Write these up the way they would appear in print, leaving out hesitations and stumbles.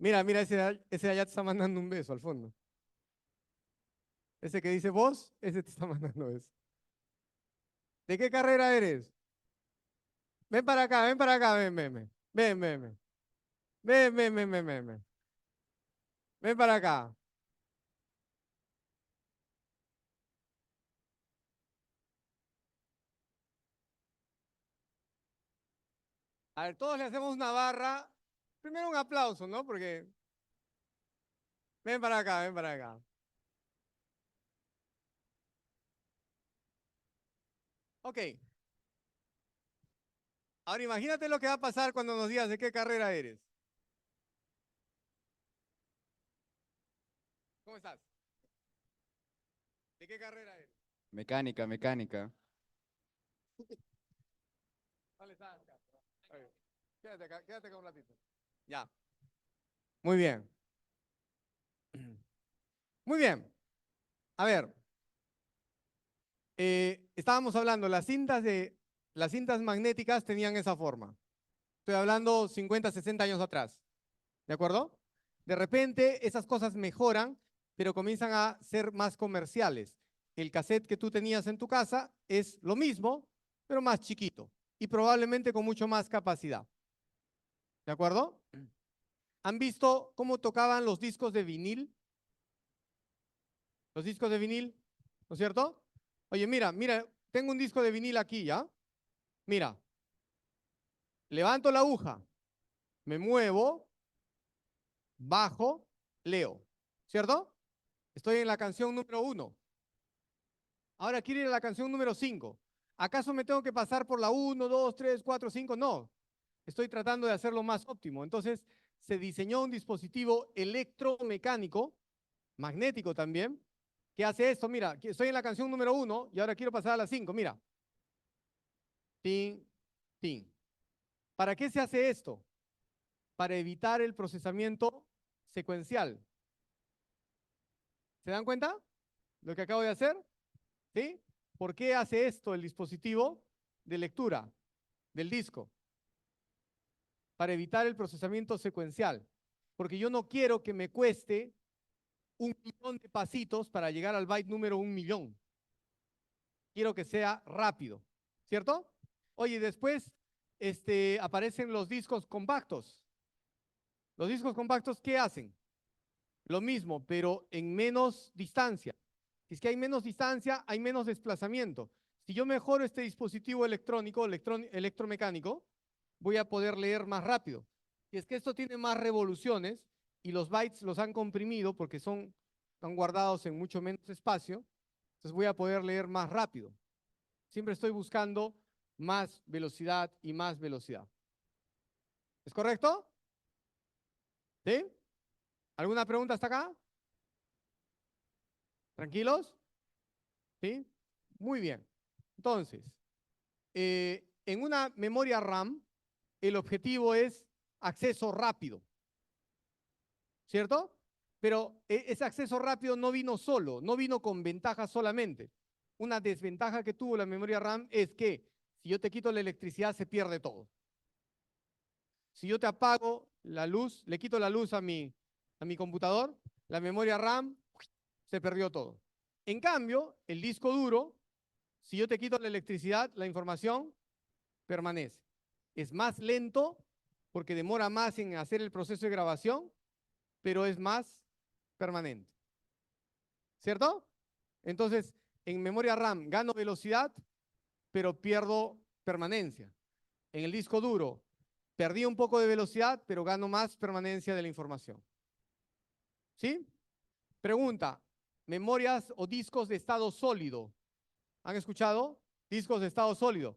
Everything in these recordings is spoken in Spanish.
Mira, mira, ese de allá te está mandando un beso al fondo. Ese que dice vos, ese te está mandando beso. ¿De qué carrera eres? Ven para acá, ven, ven, ven. Ven, ven, ven. Ven, ven, ven, ven, ven, ven. Ven para acá. A ver, todos le hacemos una barra. Primero un aplauso, ¿no? Porque ven para acá, ven para acá. Ok. Ahora imagínate lo que va a pasar cuando nos digas de qué carrera eres. ¿Cómo estás? ¿De qué carrera eres? Mecánica, mecánica. ¿Dónde estás? A ver, quédate acá, quédate acá un ratito. Ya. Muy bien. Muy bien. A ver, estábamos hablando, las cintas magnéticas tenían esa forma. Estoy hablando 50, 60 años atrás. ¿De acuerdo? De repente esas cosas mejoran, pero comienzan a ser más comerciales. El cassette que tú tenías en tu casa es lo mismo, pero más chiquito y probablemente con mucho más capacidad. ¿De acuerdo? ¿Han visto cómo tocaban los discos de vinil? Los discos de vinil, ¿no es cierto? Oye, mira, mira, tengo un disco de vinil aquí, ¿ya? Mira, levanto la aguja, me muevo, bajo, leo, ¿cierto? Estoy en la canción número 1. Ahora quiero ir a la canción número 5. ¿Acaso me tengo que pasar por la 1, 2, 3, 4, 5? No. Estoy tratando de hacerlo más óptimo. Entonces, se diseñó un dispositivo electromecánico, magnético también, que hace esto. Mira, estoy en la canción número 1 y ahora quiero pasar a la 5. Mira. Tin, tin. ¿Para qué se hace esto? Para evitar el procesamiento secuencial. ¿Se dan cuenta lo que acabo de hacer? ¿Sí? ¿Por qué hace esto el dispositivo de lectura del disco? Para evitar el procesamiento secuencial. Porque yo no quiero que me cueste 1 millón de pasitos para llegar al byte número 1 millón. Quiero que sea rápido, ¿cierto? Oye, después aparecen los discos compactos. Los discos compactos, ¿qué hacen? Lo mismo, pero en menos distancia. Si es que hay menos distancia, hay menos desplazamiento. Si yo mejoro este dispositivo electrónico, electromecánico, voy a poder leer más rápido. Y es que esto tiene más revoluciones y los bytes los han comprimido porque están guardados en mucho menos espacio, entonces voy a poder leer más rápido. Siempre estoy buscando más velocidad y más velocidad. ¿Es correcto? ¿Sí? ¿Alguna pregunta hasta acá? ¿Tranquilos? ¿Sí? Muy bien. Entonces, en una memoria RAM, el objetivo es acceso rápido, ¿cierto? Pero ese acceso rápido no vino solo, no vino con ventajas solamente. Una desventaja que tuvo la memoria RAM es que si yo te quito la electricidad se pierde todo. Si yo te apago la luz, le quito la luz a mi computador, la memoria RAM se perdió todo. En cambio, el disco duro, si yo te quito la electricidad, la información permanece. Es más lento porque demora más en hacer el proceso de grabación, pero es más permanente. ¿Cierto? Entonces, en memoria RAM gano velocidad, pero pierdo permanencia. En el disco duro perdí un poco de velocidad, pero gano más permanencia de la información. ¿Sí? Pregunta, ¿memorias o discos de estado sólido? ¿Han escuchado? Discos de estado sólido.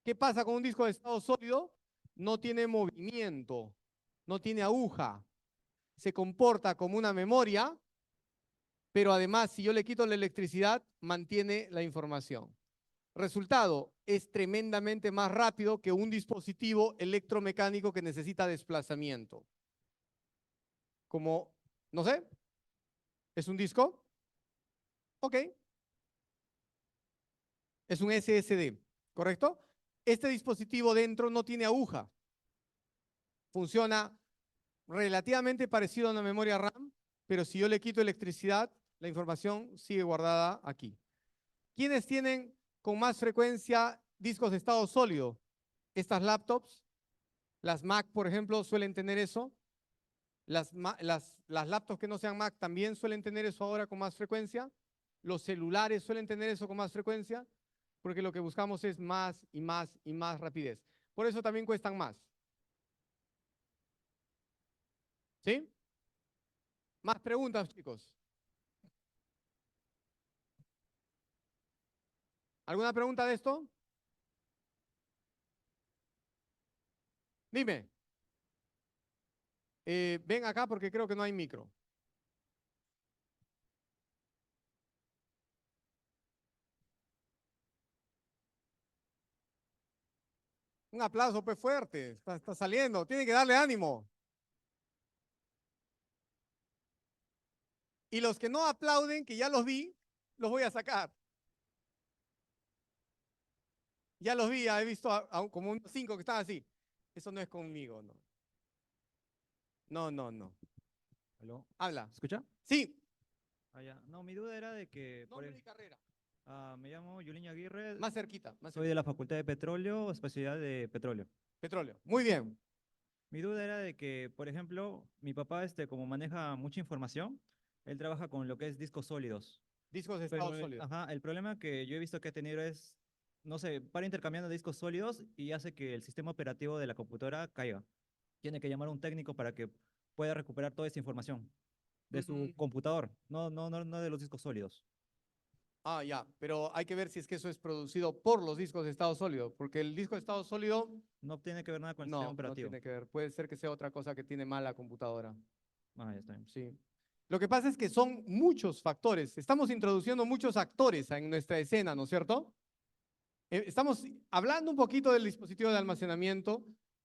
¿Qué pasa con un disco de estado sólido? No tiene movimiento, no tiene aguja, se comporta como una memoria, pero además, si yo le quito la electricidad, mantiene la información. Resultado, es tremendamente más rápido que un dispositivo electromecánico que necesita desplazamiento. Como, no sé, ¿es un disco? Ok, es un SSD, ¿correcto? Este dispositivo dentro no tiene aguja, funciona relativamente parecido a una memoria RAM, pero si yo le quito electricidad, la información sigue guardada aquí. ¿Quiénes tienen con más frecuencia discos de estado sólido? Estas laptops, las Mac, por ejemplo, suelen tener eso. Las laptops que no sean Mac también suelen tener eso ahora con más frecuencia. Los celulares suelen tener eso con más frecuencia, porque lo que buscamos es más y más y más rapidez. Por eso también cuestan más. ¿Sí? Más preguntas, chicos. ¿Alguna pregunta de esto? Dime. Ven acá porque creo que no hay micro. Un aplauso pues fuerte. Está saliendo. Tiene que darle ánimo. Y los que no aplauden, que ya los vi, los voy a sacar. Ya los vi, ya he visto como unos 5 que están así. Eso no es conmigo, no. No, no, no. ¿Aló? Habla. ¿Se escucha? Sí. Ah, ya. No, mi duda era de que Nombre y carrera. me llamo Yulín Aguirre, Más cerquita, más soy de cerquita. la Facultad de Petróleo, especialidad de petróleo. Petróleo. Muy bien. Mi duda era de que, por ejemplo, mi papá, como maneja mucha información, él trabaja con lo que es discos sólidos. Discos de Pero, estado sólido. ajá, el problema que yo he visto que ha tenido es, no sé, para intercambiando discos sólidos y hace que el sistema operativo de la computadora caiga. Tiene que llamar a un técnico para que pueda recuperar toda esa información de su computador, no de los discos sólidos. Ah, ya, pero hay que ver si es que eso es producido por los discos de estado sólido, porque el disco de estado sólido No tiene que ver nada con el sistema no operativo. tiene que ver. Puede ser que sea otra cosa que tiene mal la computadora. Ah, ya está bien. Sí. Lo que pasa es que son muchos factores. Estamos introduciendo muchos actores en nuestra escena, ¿no es cierto? Estamos hablando un poquito del dispositivo de almacenamiento,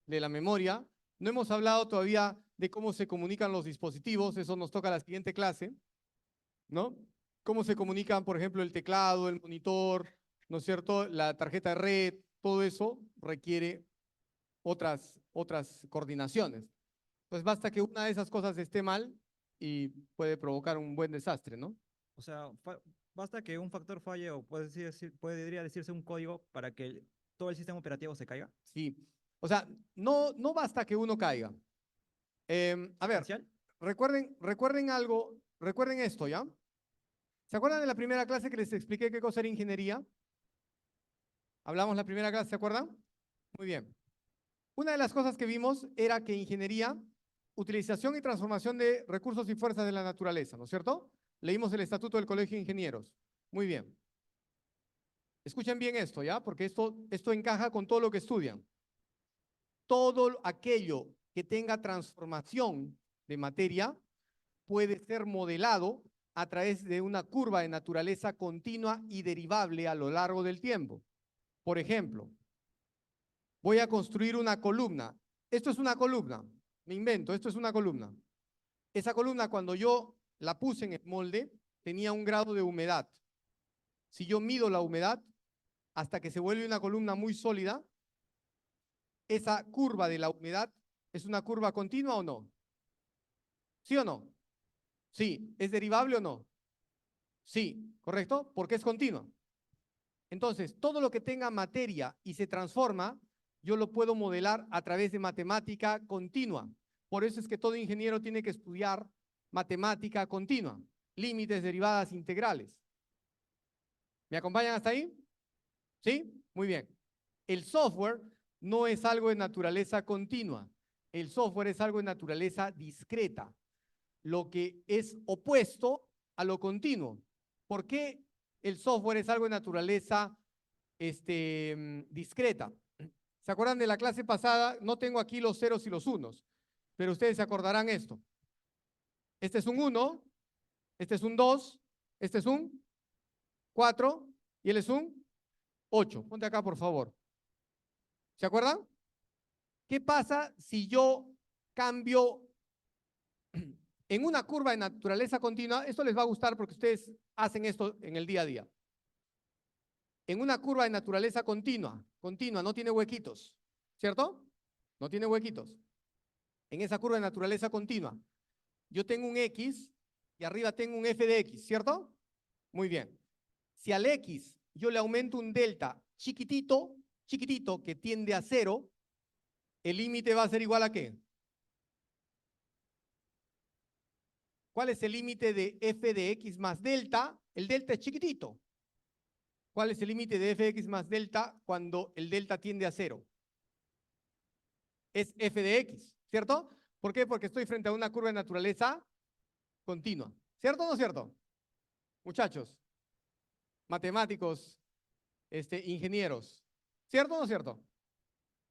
de la memoria. No hemos hablado todavía de cómo se comunican los dispositivos. Eso nos toca la siguiente clase, ¿no? Cómo se comunican, por ejemplo, el teclado, el monitor, ¿no es cierto? La tarjeta de red, todo eso requiere otras coordinaciones. Pues basta que una de esas cosas esté mal y puede provocar un buen desastre, ¿no? O sea, basta que un factor falle o podría decirse un código para que todo el sistema operativo se caiga. Sí. O sea, no basta que uno caiga. A ver, ¿Parcial? recuerden algo, recuerden esto, ¿ya? ¿Se acuerdan de la primera clase que les expliqué qué cosa era ingeniería? Hablamos la primera clase, ¿se acuerdan? Muy bien. Una de las cosas que vimos era que ingeniería, utilización y transformación de recursos y fuerzas de la naturaleza, ¿no es cierto? Leímos el Estatuto del Colegio de Ingenieros. Muy bien. Escuchen bien esto, ¿ya? Porque esto encaja con todo lo que estudian. Todo aquello que tenga transformación de materia puede ser modelado a través de una curva de naturaleza continua y derivable a lo largo del tiempo. Por ejemplo, voy a construir una columna. Esto es una columna, me invento, esto es una columna. Esa columna cuando yo la puse en el molde tenía un grado de humedad. Si yo mido la humedad hasta que se vuelve una columna muy sólida, esa curva de la humedad es una curva continua o no. ¿Sí o no? Sí. ¿Es derivable o no? Sí, ¿correcto? Porque es continua. Entonces, todo lo que tenga materia y se transforma, yo lo puedo modelar a través de matemática continua. Por eso es que todo ingeniero tiene que estudiar matemática continua, límites, derivadas, integrales. ¿Me acompañan hasta ahí? ¿Sí? Muy bien. El software no es algo de naturaleza continua. El software es algo de naturaleza discreta, lo que es opuesto a lo continuo. ¿Por qué el software es algo de naturaleza discreta? ¿Se acuerdan de la clase pasada? No tengo aquí los ceros y los unos, pero ustedes se acordarán esto. Este es un 1, este es un 2, este es un 4 y él es un 8. Ponte acá, por favor. ¿Se acuerdan? ¿Qué pasa si yo cambio en una curva de naturaleza continua? Esto les va a gustar porque ustedes hacen esto en el día a día. En una curva de naturaleza continua, no tiene huequitos, ¿cierto? No tiene huequitos. en esa curva de naturaleza continua. Yo tengo un X y arriba tengo un f de X, ¿cierto? Muy bien. Si al X yo le aumento un delta chiquitito, chiquitito, que tiende a 0, el límite va a ser igual a ¿qué? ¿Cuál es el límite de f de X más delta? El delta es chiquitito. ¿Cuál es el límite de f de X más delta cuando el delta tiende a 0? Es f de X, ¿cierto? ¿Por qué? Porque estoy frente a una curva de naturaleza continua. ¿Cierto o no cierto? Muchachos, matemáticos, ingenieros. ¿Cierto o no cierto?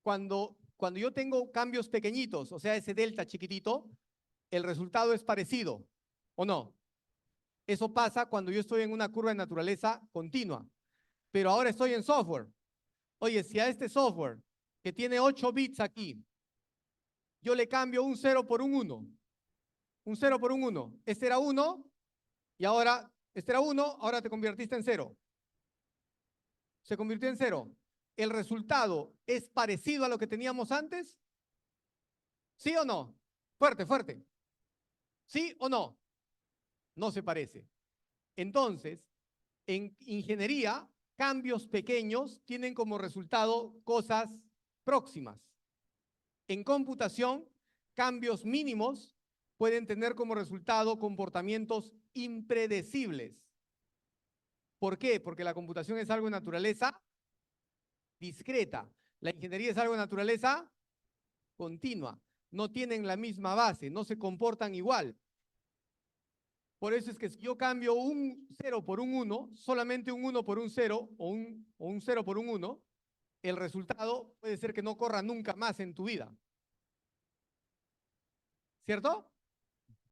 Cuando yo tengo cambios pequeñitos, o sea, ese delta chiquitito, el resultado es parecido, ¿o no? Eso pasa cuando yo estoy en una curva de naturaleza continua. Pero ahora estoy en software. Oye, si a este software, que tiene 8 bits aquí, yo le cambio un 0 por un 1. Un 0 por un 1. Este era 1 y ahora, este era 1, ahora te convertiste en 0. Se convirtió en 0. ¿El resultado es parecido a lo que teníamos antes? ¿Sí o no? Fuerte, fuerte. ¿Sí o no? No se parece. Entonces, en ingeniería, cambios pequeños tienen como resultado cosas próximas. En computación, cambios mínimos pueden tener como resultado comportamientos impredecibles. ¿Por qué? Porque la computación es algo de naturaleza discreta. La ingeniería es algo de naturaleza continua. No tienen la misma base, no se comportan igual. Por eso es que si yo cambio un 0 por un 1, solamente un 1 por un 0 o un 0 por un 1, el resultado puede ser que no corra nunca más en tu vida. ¿Cierto?